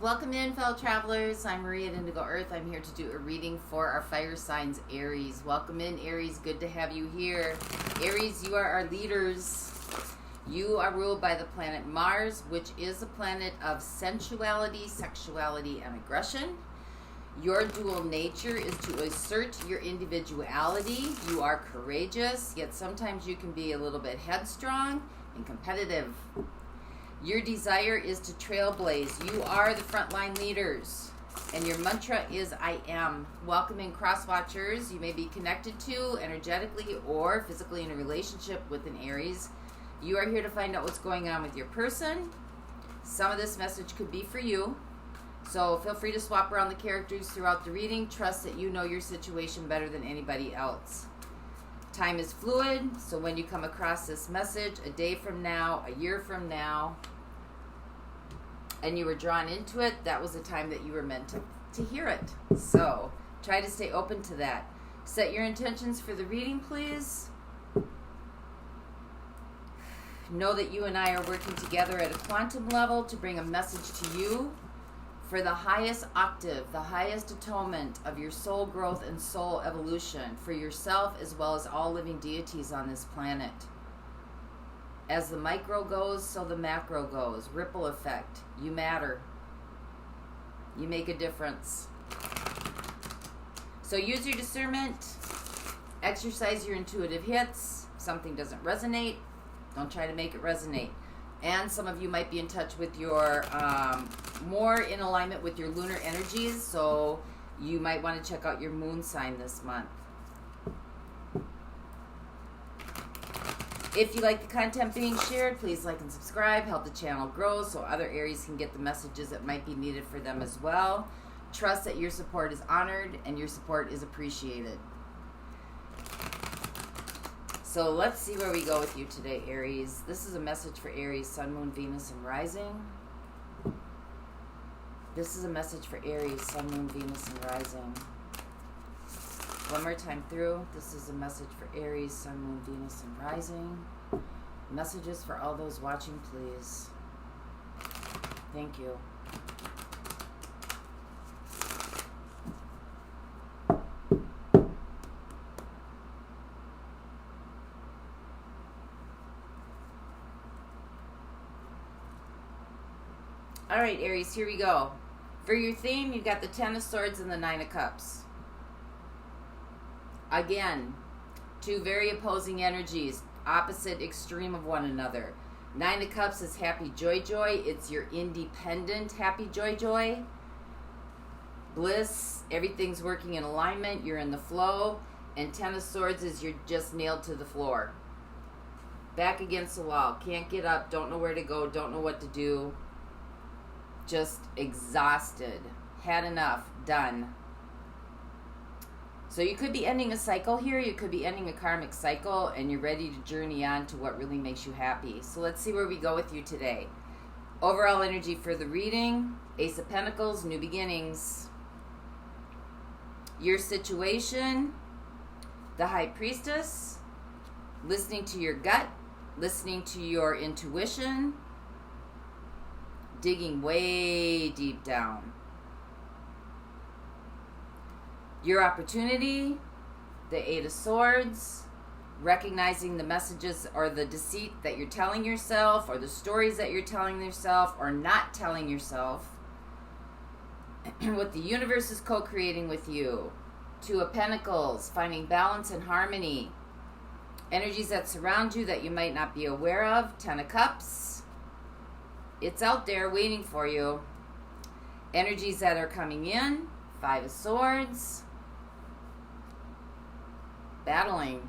Welcome in, fellow travelers. I'm Marie at Indigo Earth. I'm here to do a reading for our fire signs, Aries. Welcome in, Aries. Good to have you here. Aries, you are our leaders. You are ruled by the planet Mars, which is a planet of sensuality, sexuality, and aggression. Your dual nature is to assert your individuality. You are courageous, yet sometimes you can be a little bit headstrong and competitive. Your desire is to trailblaze. You are the frontline leaders. And your mantra is I am. Welcoming cross-watchers you may be connected to energetically or physically in a relationship with an Aries. You are here to find out what's going on with your person. Some of this message could be for you. So feel free to swap around the characters throughout the reading. Trust that you know your situation better than anybody else. Time is fluid, so when you come across this message a day from now, a year from now, and you were drawn into it, that was the time that you were meant to hear it. So try to stay open to that. Set your intentions for the reading, please. Know that you and I are working together at a quantum level to bring a message to you for the highest octave, the highest atonement of your soul growth and soul evolution for yourself as well as all living deities on this planet. As the micro goes, so the macro goes. Ripple effect. You matter. You make a difference. So use your discernment. Exercise your intuitive hits. If something doesn't resonate, don't try to make it resonate. And some of you might be in touch with your, more in alignment with your lunar energies, so you might want to check out your moon sign this month. If you like the content being shared, please like and subscribe. Help the channel grow so other Aries can get the messages that might be needed for them as well. Trust that your support is honored and your support is appreciated. So let's see where we go with you today, Aries. This is a message for Aries, Sun, Moon, Venus, and Rising. This is a message for Aries, Sun, Moon, Venus, and Rising. One more time through. This is a message for Aries, Sun, Moon, Venus, and Rising. Messages for all those watching, please. Thank you. All right, Aries, here we go. For your theme, you've got the Ten of Swords and the Nine of Cups. Again, two very opposing energies, opposite extreme of one another. Nine of Cups is happy, joy, joy. It's your independent happy, joy, joy. Bliss, everything's working in alignment. You're in the flow. And Ten of Swords is you're just nailed to the floor. Back against the wall. Can't get up. Don't know where to go. Don't know what to do. Just exhausted. Had enough. Done. So you could be ending a cycle here. You could be ending a karmic cycle, and you're ready to journey on to what really makes you happy. So let's see where we go with you today. Overall energy for the reading. Ace of Pentacles, new beginnings. Your situation. The High Priestess. Listening to your gut. Listening to your intuition. Digging way deep down. Your opportunity, the Eight of Swords, recognizing the messages or the deceit that you're telling yourself or the stories that you're telling yourself or not telling yourself. What the universe is co-creating with you. Two of Pentacles, finding balance and harmony. Energies that surround you that you might not be aware of. Ten of Cups. It's out there waiting for you. Energies that are coming in. Five of Swords. Battling.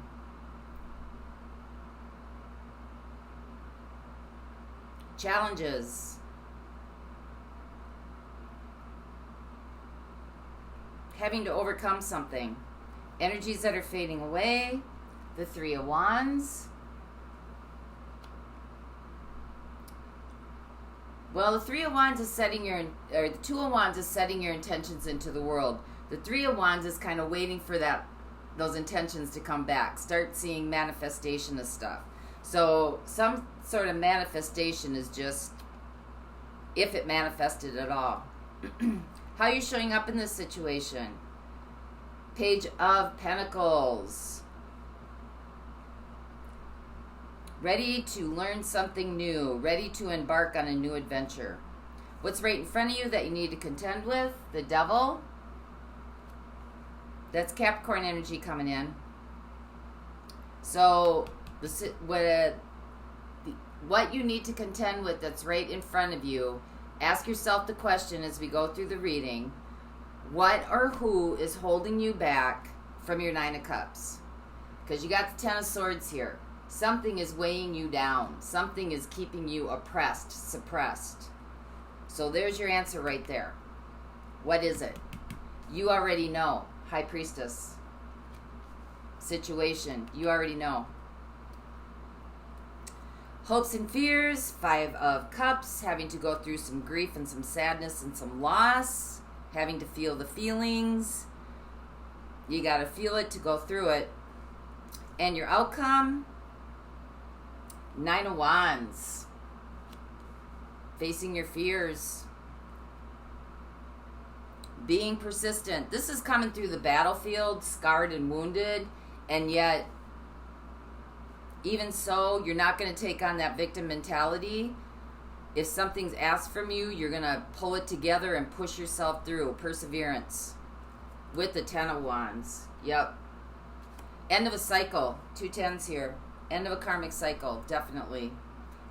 Challenges. Having to overcome something. Energies that are fading away. The Three of Wands. Well, the Three of Wands is the Two of Wands is setting your intentions into the world. The Three of Wands is kind of waiting for those intentions to come back. Start seeing manifestation of stuff. So some sort of manifestation is just, if it manifested at all. How are you showing up in this situation? Page of Pentacles. Ready to learn something new. Ready to embark on a new adventure. What's right in front of you that you need to contend with? The Devil. That's Capricorn energy coming in. So, what you need to contend with that's right in front of you, ask yourself the question as we go through the reading. What or who is holding you back from your Nine of Cups? Because you got the Ten of Swords here. Something is weighing you down. Something is keeping you oppressed, suppressed. So there's your answer right there. What is it? You already know. High Priestess. Situation. You already know. Hopes and fears. Five of Cups. Having to go through some grief and some sadness and some loss. Having to feel the feelings. You got to feel it to go through it. And your outcome. Nine of Wands. Facing your fears. Being persistent. This is coming through the battlefield, scarred and wounded, and yet, even so, you're not going to take on that victim mentality. If something's asked from you, you're going to pull it together and push yourself through. Perseverance. With the Ten of Wands. Yep. End of a cycle. 2 tens here. End of a karmic cycle. Definitely.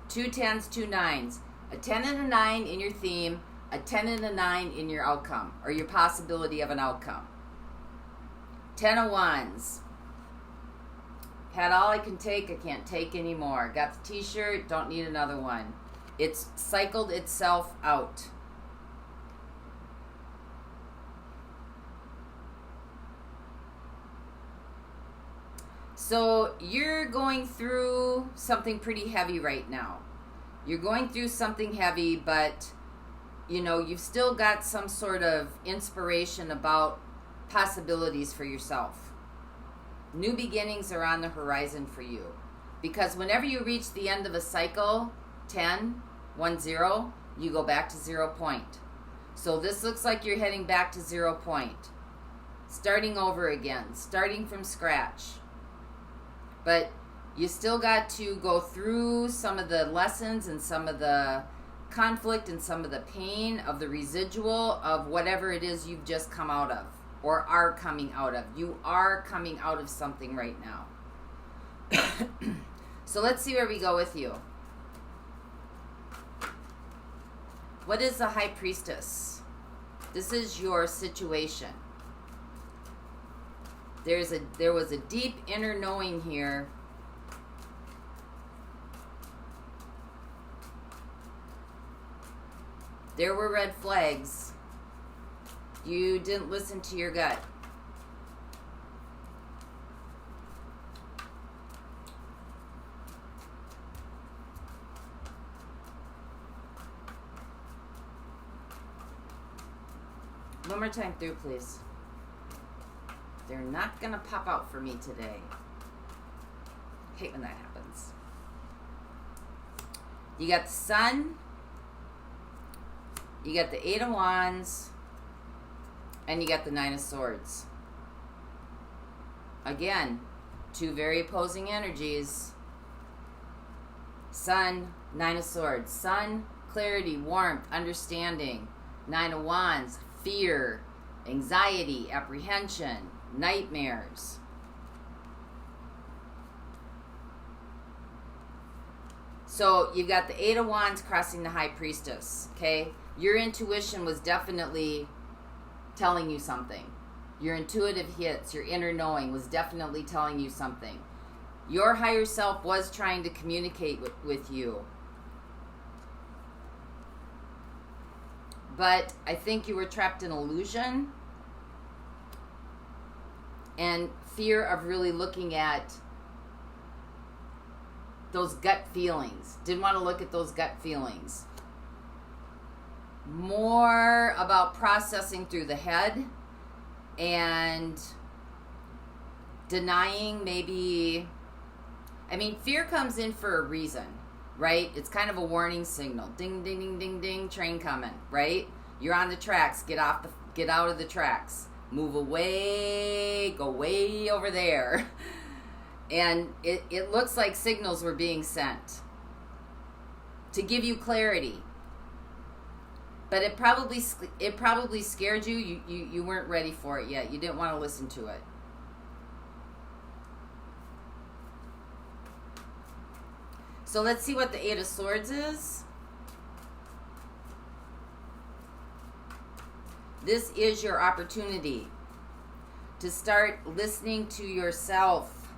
2 tens, 2 nines. A 10 and a 9 in your theme. A 10 and a 9 in your outcome. Or your possibility of an outcome. 10 of Wands. Had all I can take. I can't take anymore. Got the t-shirt. Don't need another one. It's cycled itself out. So you're going through something pretty heavy right now. You're going through something heavy, but you know, you've still got some sort of inspiration about possibilities for yourself. New beginnings are on the horizon for you. Because whenever you reach the end of a cycle, 10, 1, 0, you go back to 0 point. So this looks like you're heading back to 0 point. Starting over again. Starting from scratch. But you still got to go through some of the lessons and some of the conflict and some of the pain of the residual of whatever it is you've just come out of or are coming out of. You are coming out of something right now. So let's see where we go with you. What is the High Priestess? This is your situation. There was a deep inner knowing here. There were red flags. You didn't listen to your gut. One more time through, please. They're not going to pop out for me today. Hate when that happens. You got the Sun. You got the 8 of Wands. And you got the 9 of Swords. Again, two very opposing energies. Sun, 9 of Swords. Sun, clarity, warmth, understanding. 9 of Wands, fear, anxiety, apprehension, nightmares. So you've got the 8 of Wands crossing the High Priestess, okay? Your intuition was definitely telling you something. Your intuitive hits, your inner knowing was definitely telling you something. Your higher self was trying to communicate with you. But I think you were trapped in illusion and fear of really looking at those gut feelings. Didn't want to look at those gut feelings. More about processing through the head and denying maybe... I mean, fear comes in for a reason, right? It's kind of a warning signal. Ding, ding, ding, ding, ding, train coming, right? You're on the tracks. Get out of the tracks. Move away. Go way over there. And it looks like signals were being sent to give you clarity. But it probably scared you. You weren't ready for it yet. You didn't want to listen to it. So let's see what the Eight of Swords is. This is your opportunity to start listening to yourself.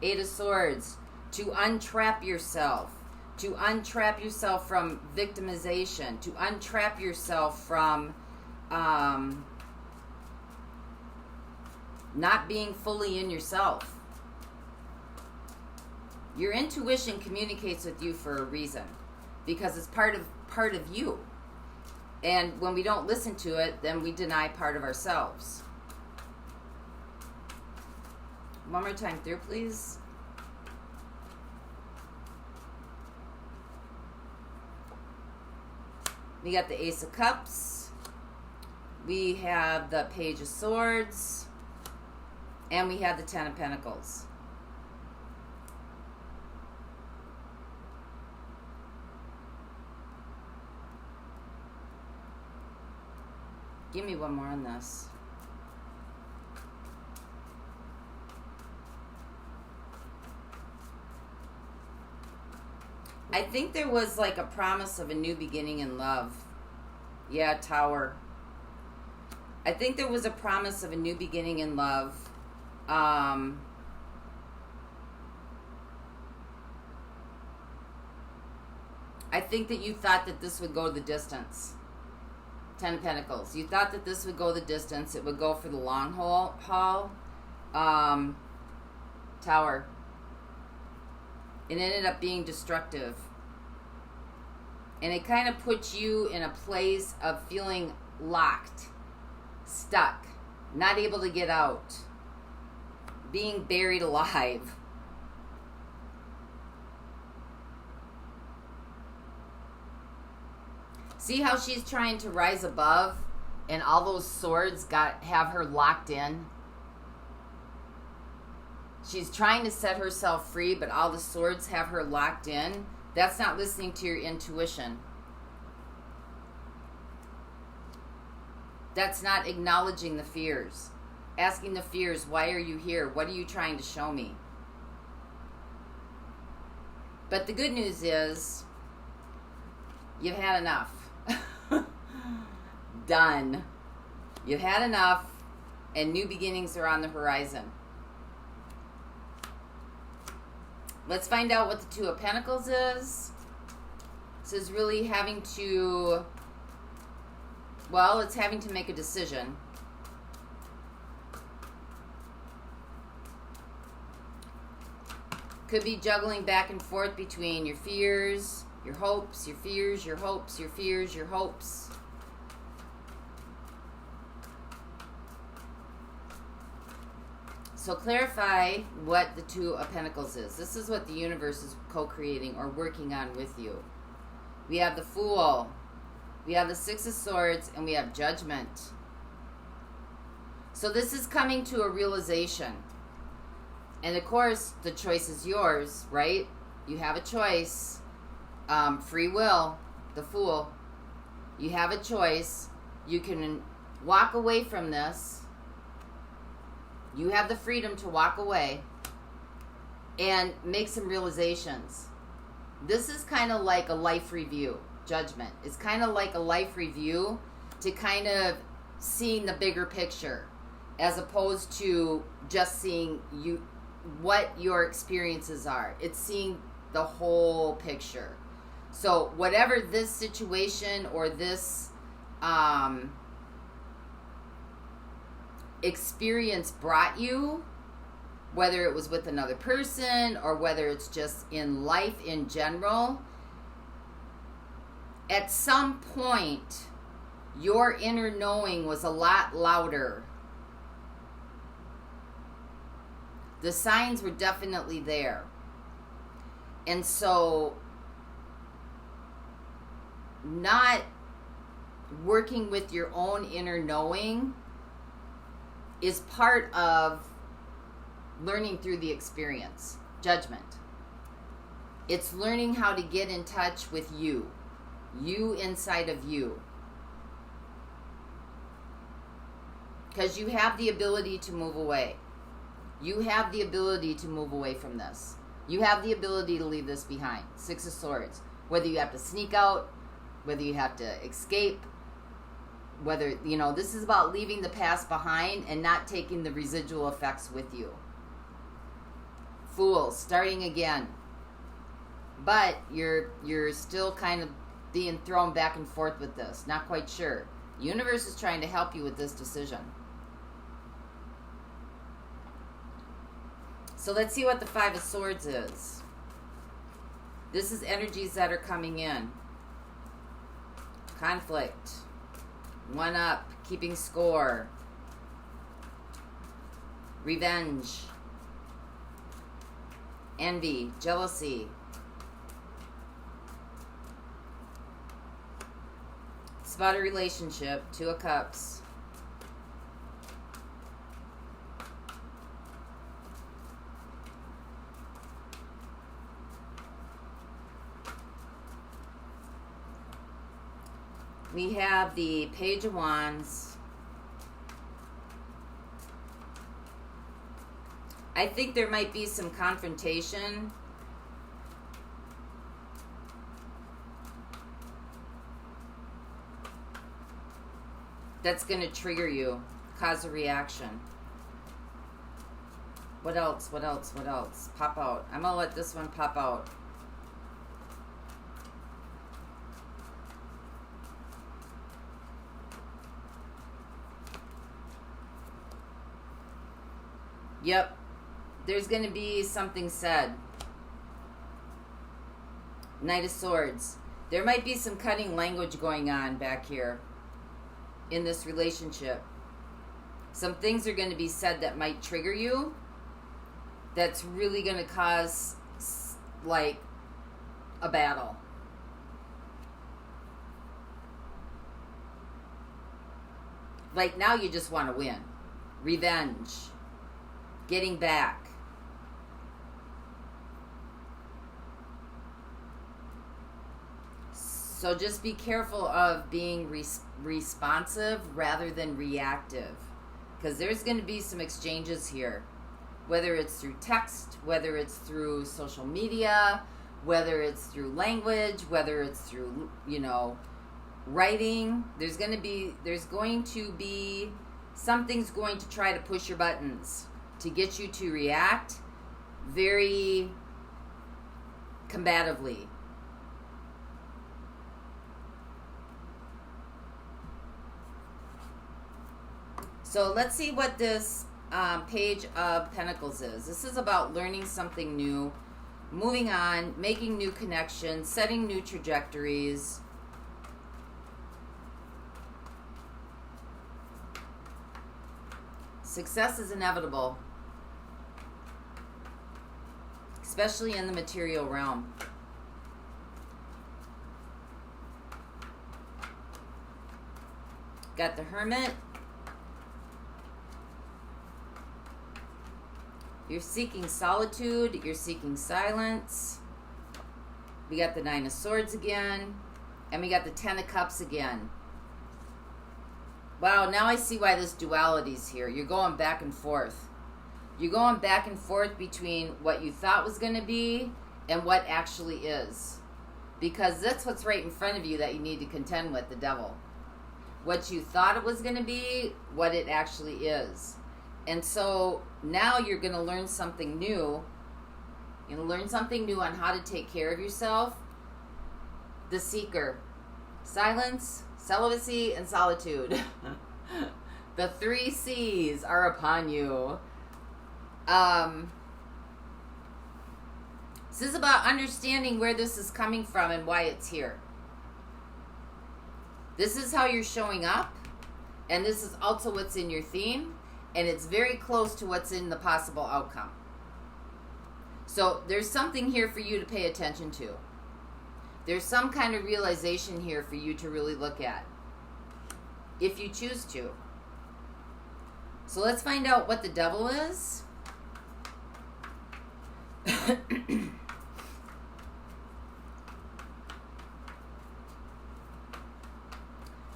Eight of Swords. To untrap yourself. To untrap yourself from victimization. To untrap yourself from not being fully in yourself. Your intuition communicates with you for a reason, because it's part of you. And when we don't listen to it, then we deny part of ourselves. One more time through, please. We got the Ace of Cups. We have the Page of Swords. And we have the Ten of Pentacles. Give me one more on this. I think there was like a promise of a new beginning in love. Yeah, Tower. I think there was a promise of a new beginning in love. I think that you thought that this would go the distance. Ten of Pentacles. You thought that this would go the distance. It would go for the long haul. Tower. It ended up being destructive. And it kind of puts you in a place of feeling locked, stuck, not able to get out, being buried alive. See how she's trying to rise above and all those swords have her locked in? She's trying to set herself free, but all the swords have her locked in. That's not listening to your intuition. That's not acknowledging the fears. Asking the fears, why are you here? What are you trying to show me? But the good news is, you've had enough. Done. You've had enough, and new beginnings are on the horizon. Let's find out what the Two of Pentacles is. This is really having to, well, it's having to make a decision. Could be juggling back and forth between your fears, your hopes, your fears, your hopes, your fears, your hopes. So clarify what the Two of Pentacles is. This is what the universe is co-creating or working on with you. We have the Fool. We have the Six of Swords, and we have Judgment. So this is coming to a realization. And of course, the choice is yours, right? You have a choice. Free will, the Fool. You have a choice. You can walk away from this. You have the freedom to walk away and make some realizations. This is kind of like a life review. Judgment. It's kind of like a life review to kind of seeing the bigger picture as opposed to just seeing what your experiences are. It's seeing the whole picture. So whatever this situation or this experience brought you, whether it was with another person or whether it's just in life in general, at some point your inner knowing was a lot louder. The signs were definitely there. And so not working with your own inner knowing is part of learning through the experience. Judgment. It's learning how to get in touch with you. You inside of you. Because you have the ability to move away. You have the ability to move away from this. You have the ability to leave this behind. 6 of Swords. Whether you have to sneak out, whether you have to escape, whether, you know, this is about leaving the past behind and not taking the residual effects with you. Fool, starting again. But you're still kind of being thrown back and forth with this. Not quite sure. The universe is trying to help you with this decision. So let's see what the 5 of Swords is. This is energies that are coming in. Conflict. 1 up. Keeping score. Revenge. Envy. Jealousy. It's about a relationship. 2 of Cups. We have the Page of Wands. I think there might be some confrontation. That's going to trigger you, cause a reaction. What else? What else? What else? Pop out. I'm going to let this one pop out. Yep. There's going to be something said. Knight of Swords. There might be some cutting language going on back here in this relationship. Some things are going to be said that might trigger you. That's really going to cause, like, a battle. Like, now you just want to win. Revenge. Getting back. So just be careful of being responsive rather than reactive. Because there's going to be some exchanges here. Whether it's through text, whether it's through social media, whether it's through language, whether it's through, you know, writing. There's going to be something's going to try to push your buttons to get you to react very combatively. So let's see what this Page of Pentacles is. This is about learning something new, moving on, making new connections, setting new trajectories. Success is inevitable, especially in the material realm. Got the Hermit. You're seeking solitude. You're seeking silence. We got the 9 of Swords again. And we got the 10 of Cups again. Wow, now I see why this duality's here. You're going back and forth. You're going back and forth between what you thought was going to be and what actually is. Because that's what's right in front of you that you need to contend with, the devil. What you thought it was going to be, what it actually is. And so now you're going to learn something new. You're going to learn something new on how to take care of yourself. The Seeker. Silence, celibacy, and solitude. The 3 C's are upon you. This is about understanding where this is coming from and why it's here. This is how you're showing up. And this is also what's in your theme. And it's very close to what's in the possible outcome. So there's something here for you to pay attention to. There's some kind of realization here for you to really look at. if you choose to. So let's find out what the devil is.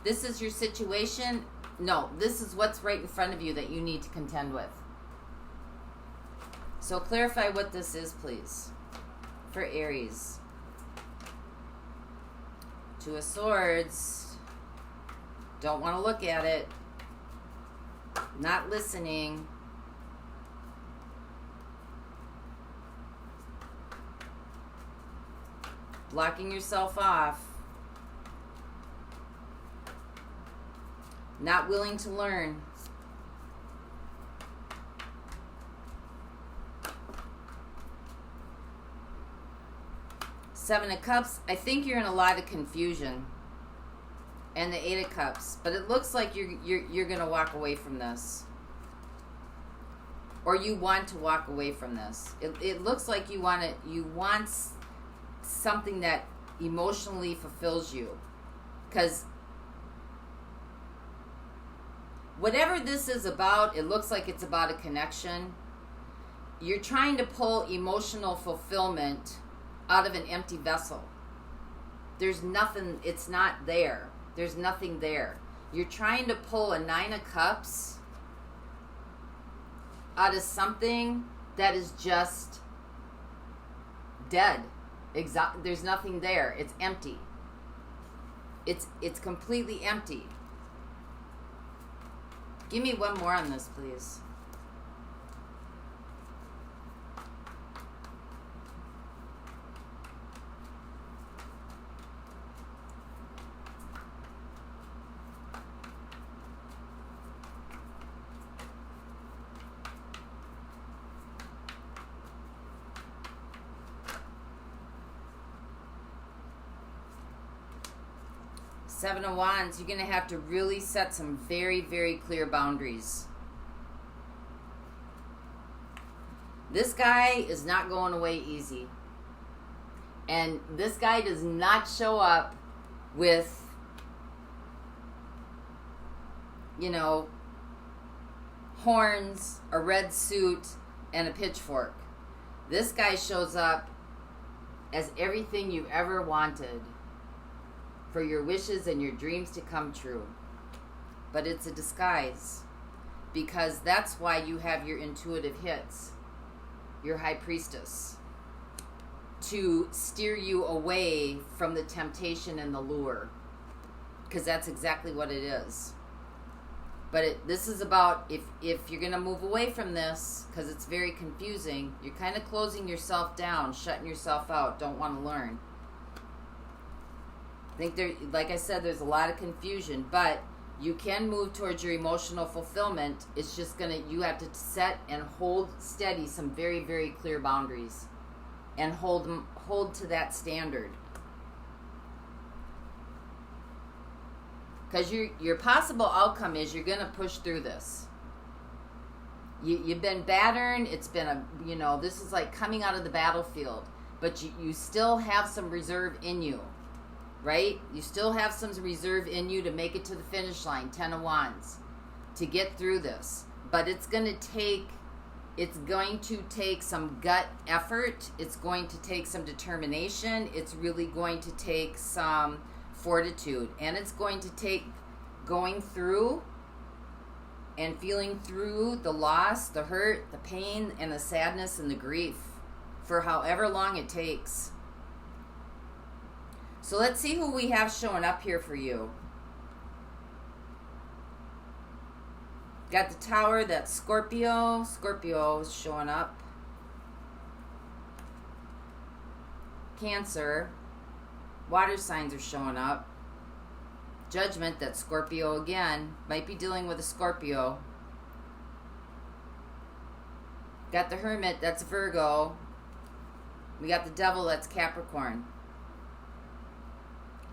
This is your situation. No, this is what's right in front of you that you need to contend with. So clarify what this is, please, for Aries. Two of Swords. Don't want to look at it. Not listening. Blocking yourself off. Not willing to learn. Seven of Cups. I think you're in a lot of confusion. And the Eight of Cups. But it looks like you're going to walk away from this. Or you want to walk away from this. It looks like you want something that emotionally fulfills you. Because whatever this is about, it looks like it's about a connection. You're trying to pull emotional fulfillment out of an empty vessel. There's nothing, it's not there. There's nothing there. You're trying to pull a Nine of Cups out of something that is just dead. There's nothing there. It's empty. It's completely empty. Give me one more on this, please. Seven of Wands, you're going to have to really set some very, very clear boundaries. This guy is not going away easy. And this guy does not show up with, you know, horns, a red suit, and a pitchfork. This guy shows up as everything you've ever wanted for your wishes and your dreams to come true. But it's a disguise, because that's why you have your intuitive hits, your High Priestess, to steer you away from the temptation and the lure, because that's exactly what it is. But this is about, if you're going to move away from this, because it's very confusing, you're kind of closing yourself down, shutting yourself out, don't want to learn. I think there, like I said, there's a lot of confusion, but you can move towards your emotional fulfillment. It's just you have to set and hold steady some very, very clear boundaries, and hold to that standard. Because your possible outcome is you're going to push through this. You've been battered. It's been this is like coming out of the battlefield, but you still have some reserve in you. Right? You still have some reserve in you to make it to the finish line, 10 of Wands, to get through this. But it's going to take some gut effort. It's going to take some determination. It's really going to take some fortitude. And it's going to take going through and feeling through the loss, the hurt, the pain, and the sadness and the grief for however long it takes. So let's see who we have showing up here for you. Got the Tower, that's Scorpio. Scorpio is showing up. Cancer. Water signs are showing up. Judgment, that's Scorpio again. Might be dealing with a Scorpio. Got the Hermit, that's Virgo. We got the Devil, that's Capricorn.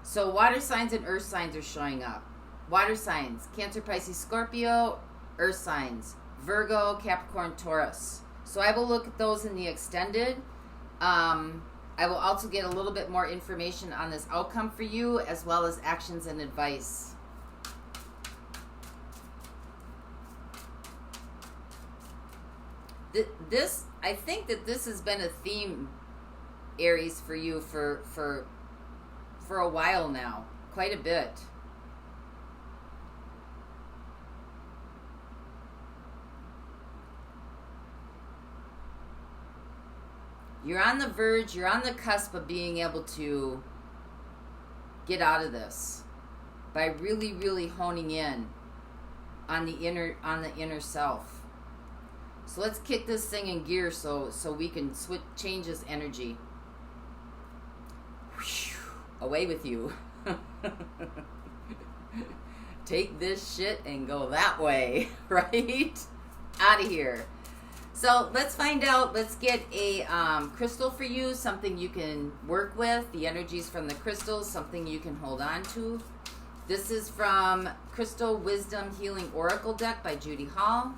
So water signs and earth signs are showing up. Water signs, Cancer, Pisces, Scorpio. Earth signs, Virgo, Capricorn, Taurus. So I will look at those in the extended. I will also get a little bit more information on this outcome for you, as well as actions and advice. This, I think that this has been a theme, Aries, for you for a while now, quite a bit. You're on the verge, you're on the cusp of being able to get out of this by really, really honing in on the inner self. So let's kick this thing in gear so we can change this energy. Whew, away with you. Take this shit and go that way, right? Out of here. So let's find out. Let's get a crystal for you, something you can work with. The energies from the crystals, something you can hold on to. This is from Crystal Wisdom Healing Oracle deck by Judy Hall.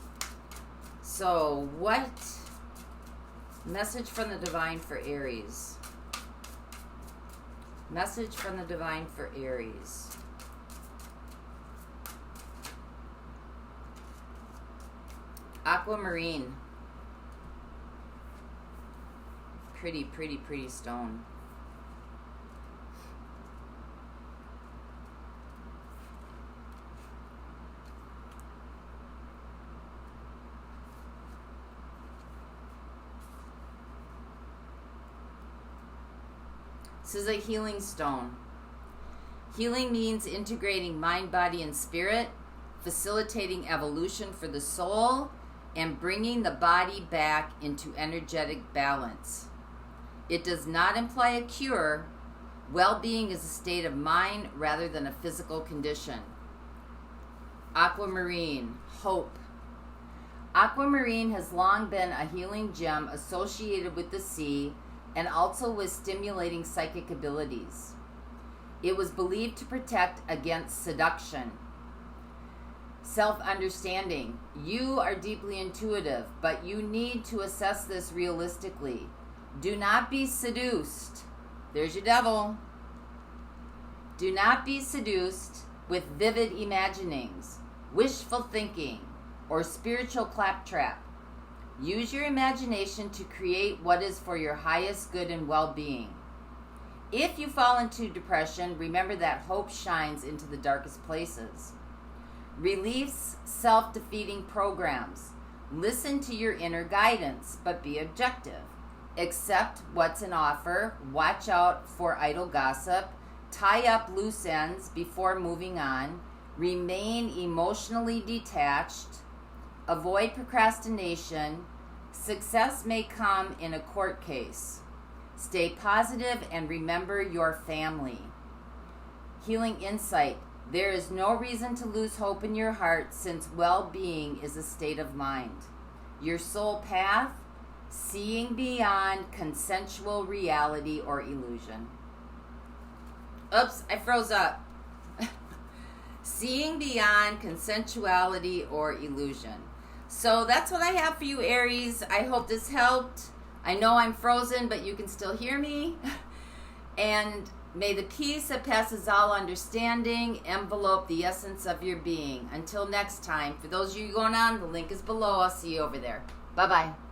So what message from the divine for Aries? Message from the divine for Aries. Aquamarine. Pretty, pretty, pretty stone. This is a healing stone. Healing means integrating mind, body, and spirit, facilitating evolution for the soul, and bringing the body back into energetic balance. It does not imply a cure. Well-being is a state of mind rather than a physical condition. Aquamarine, hope. Aquamarine has long been a healing gem associated with the sea and also with stimulating psychic abilities. It was believed to protect against seduction. Self-understanding. You are deeply intuitive, but you need to assess this realistically. Do not be seduced. There's your devil. Do not be seduced with vivid imaginings, wishful thinking, or spiritual claptrap. Use your imagination to create what is for your highest good and well-being. If you fall into depression, remember that hope shines into the darkest places. Release self-defeating programs. Listen to your inner guidance, but be objective. Accept what's an offer. Watch out for idle gossip. Tie up loose ends before moving on. Remain emotionally detached. Avoid procrastination. Success may come in a court case. Stay positive and remember your family. Healing insight. There is no reason to lose hope in your heart since well-being is a state of mind. Your soul path, seeing beyond consensual reality or illusion. Oops, I froze up. Seeing beyond consensuality or illusion. So that's what I have for you, Aries. I hope this helped. I know I'm frozen, but you can still hear me. And may the peace that passes all understanding envelope the essence of your being. Until next time, for those of you going on, the link is below. I'll see you over there. Bye-bye.